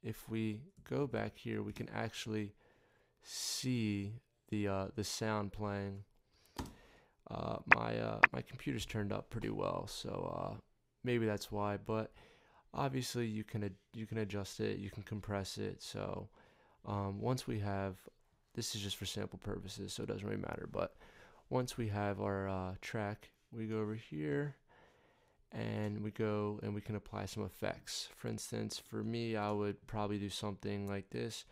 if we go back here, we can actually see the sound playing. My computer's turned up pretty well, so maybe that's why. But obviously, you can adjust it, you can compress it. So once we have, this is just for sample purposes, so it doesn't really matter. But once we have our track, we go over here and we go and we can apply some effects. For instance, for me, I would probably do something like this.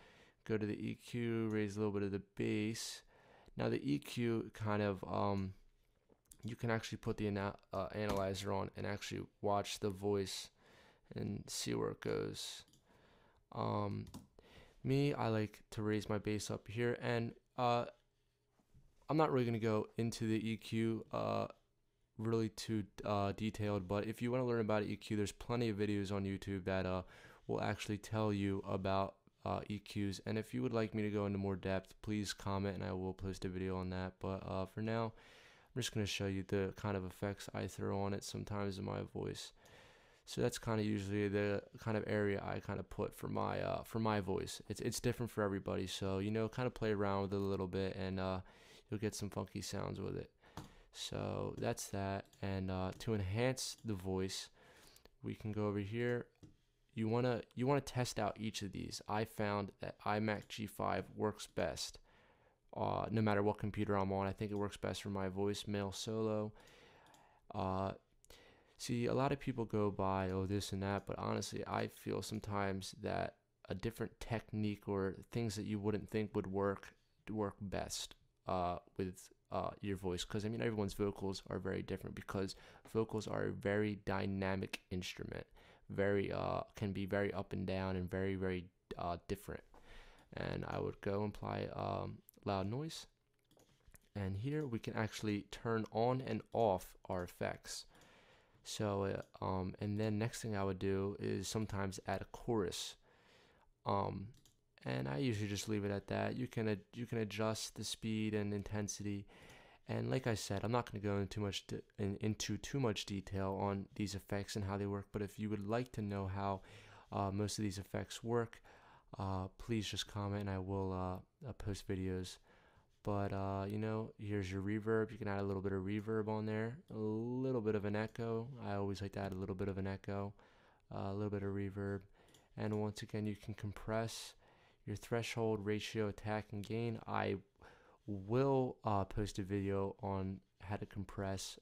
Go to the EQ, raise a little bit of the bass. Now the EQ kind of you can actually put the analyzer on and actually watch the voice and see where it goes. Um, Me, I like to raise my bass up here, and I'm not really gonna go into the EQ really too detailed, but if you want to learn about EQ, there's plenty of videos on YouTube that will actually tell you about EQs. And if you would like me to go into more depth, please comment and I will post a video on that. But for now, I'm just going to show you the kind of effects I throw on it sometimes in my voice. So that's kind of usually the kind of area I kind of put for my voice. It's different for everybody, so kind of play around with it a little bit, and you'll get some funky sounds with it. So that's that. And to enhance the voice, we can go over here. You wanna test out each of these. I found that iMac G5 works best. No matter what computer I'm on, I think it works best for my voice, male solo. Uh, See, a lot of people go by, oh, this and that, but honestly, I feel sometimes that a different technique or things that you wouldn't think would work best with your voice. Because I mean, everyone's vocals are very different because vocals are a very dynamic instrument. Very can be very up and down and very different. And I would go and apply loud noise. And here we can actually turn on and off our effects. So, and then next thing I would do is sometimes add a chorus. And I usually just leave it at that. You can adjust the speed and intensity. And like I said, I'm not going to go into too much detail on these effects and how they work. But if you would like to know how most of these effects work, please just comment and I will post videos. But here's your reverb. You can add a little bit of reverb on there, a little bit of an echo. I always like to add a little bit of an echo, a little bit of reverb. And once again, you can compress your threshold, ratio, attack, and gain. I will post a video on how to compress.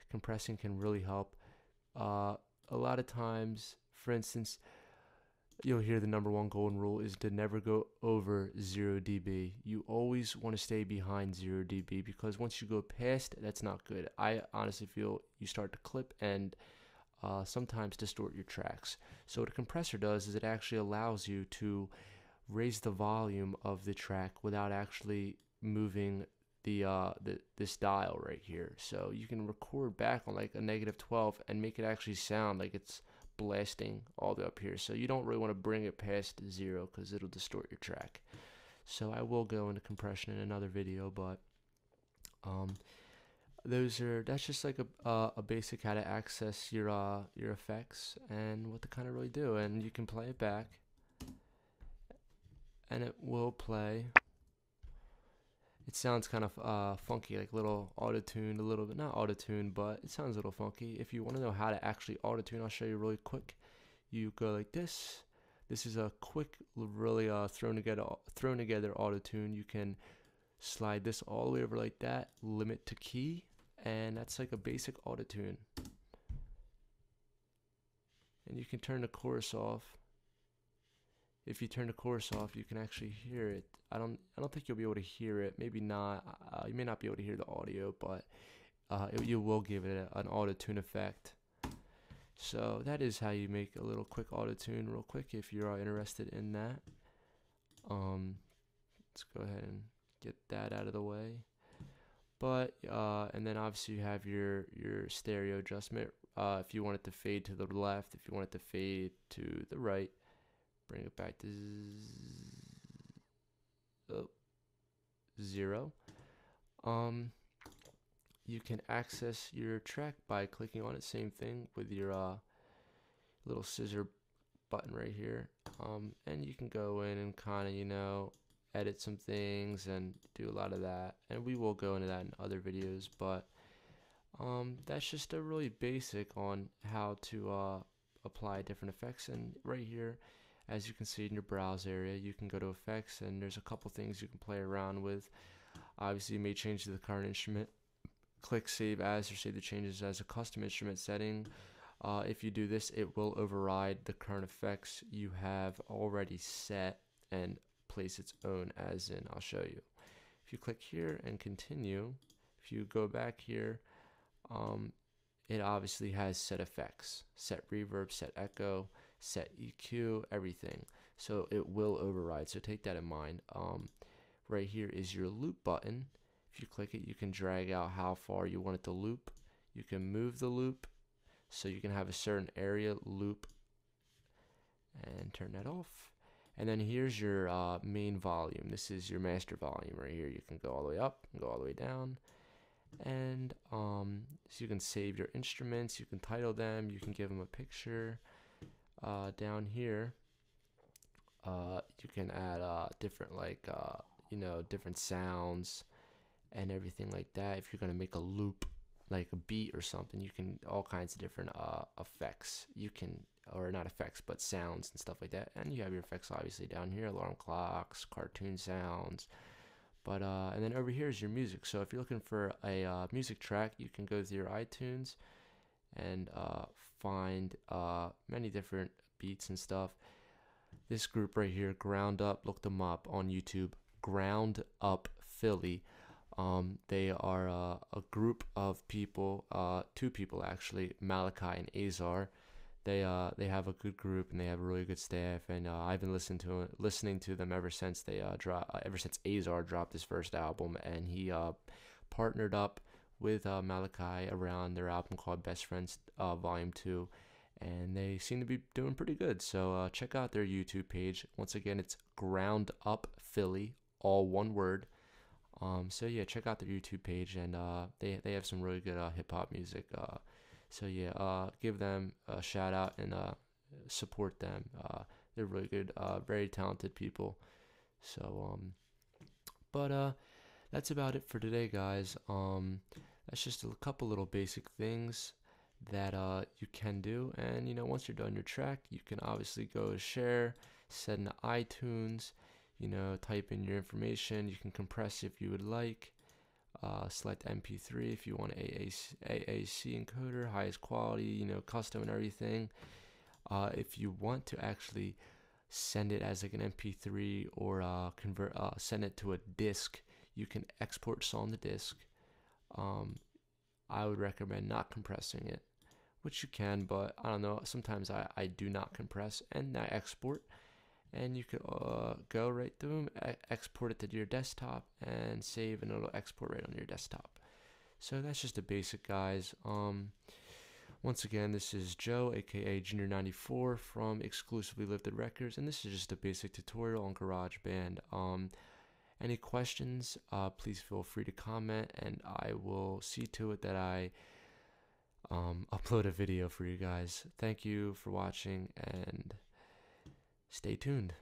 Compressing can really help. A lot of times, for instance, you'll hear the number one golden rule is to never go over 0 dB. You always want to stay behind 0 dB because once you go past, that's not good. I honestly feel you start to clip and sometimes distort your tracks. So what a compressor does is it actually allows you to raise the volume of the track without actually moving this dial right here. So you can record back on like a -12 and make it actually sound like it's blasting all the way up here. So you don't really want to bring it past 0 because it'll distort your track. So I will go into compression in another video, but that's just like a basic how to access your effects and what to kind of really do. And you can play it back and it will play. It sounds kind of funky, like little auto-tuned, a little bit, not auto-tuned, but it sounds a little funky. If you want to know how to actually auto-tune, I'll show you really quick. You go like this. This is a quick, really thrown together auto-tune. You can slide this all the way over like that, limit to key, and that's like a basic auto-tune. And you can turn the chorus off. If you turn the chorus off, you can actually hear it. I don't think you'll be able to hear it. Maybe not. You may not be able to hear the audio, but you will give it an auto-tune effect. So that is how you make a little quick auto-tune real quick if you're interested in that. Let's go ahead and get that out of the way. But and then obviously you have your stereo adjustment. If you want it to fade to the left, if you want it to fade to the right, bring it back to 0. You can access your track by clicking on it. Same thing with your little scissor button right here, and you can go in and kind of, edit some things and do a lot of that, and we will go into that in other videos. But that's just a really basic on how to apply different effects. And right here, as you can see in your browse area, you can go to effects, and there's a couple things you can play around with. Obviously, you may change to the current instrument. Click save as or save the changes as a custom instrument setting. If you do this, it will override the current effects you have already set and place its own, as in, I'll show you. If you click here and continue, if you go back here, it obviously has set effects, set reverb, set echo, set EQ, everything. So it will override, so take that in mind. Right here is your loop button. If you click it, you can drag out how far you want it to loop. You can move the loop, so you can have a certain area loop, and turn that off. And then here's your main volume. This is your master volume right here. You can go all the way up and go all the way down. And so you can save your instruments, you can title them, you can give them a picture. Down here, you can add different different sounds and everything like that. If you're gonna make a loop, like a beat or something, you can all kinds of different effects. You can, or not effects, but sounds and stuff like that. And you have your effects obviously down here: alarm clocks, cartoon sounds. But and then over here is your music. So if you're looking for a music track, you can go to your iTunes and find many different beats and stuff. This group right here, Ground Up, look them up on YouTube. Ground Up Philly. They are a group of people, two people actually, Malachi and Azar. They have a good group, and they have a really good staff, and I've been listening to them ever since they ever since Azar dropped his first album, and he partnered up with Malachi around their album called Best Friends Volume 2, and they seem to be doing pretty good. So check out their YouTube page. Once again, it's Ground Up Philly, all one word. So yeah, check out their YouTube page, and they have some really good hip hop music. So yeah, give them a shout out and support them. They're really good, very talented people. So but that's about it for today, guys. That's just a couple little basic things that you can do, and once you're done your track, you can obviously go to share, set into iTunes. Type in your information. You can compress if you would like. Select MP3 if you want AAC encoder, highest quality, custom and everything. If you want to actually send it as like an MP3 or send it to a disc, you can export song to disc. I would recommend not compressing it, which you can, but I don't know. Sometimes I do not compress and I export. And you could go right through them, export it to your desktop, and save, and it'll export right on your desktop. So that's just a basic, guys. Once again, this is Joe, aka Junior94 from Exclusively Lifted Records, and this is just a basic tutorial on GarageBand. Any questions, please feel free to comment, and I will see to it that I upload a video for you guys. Thank you for watching, and stay tuned.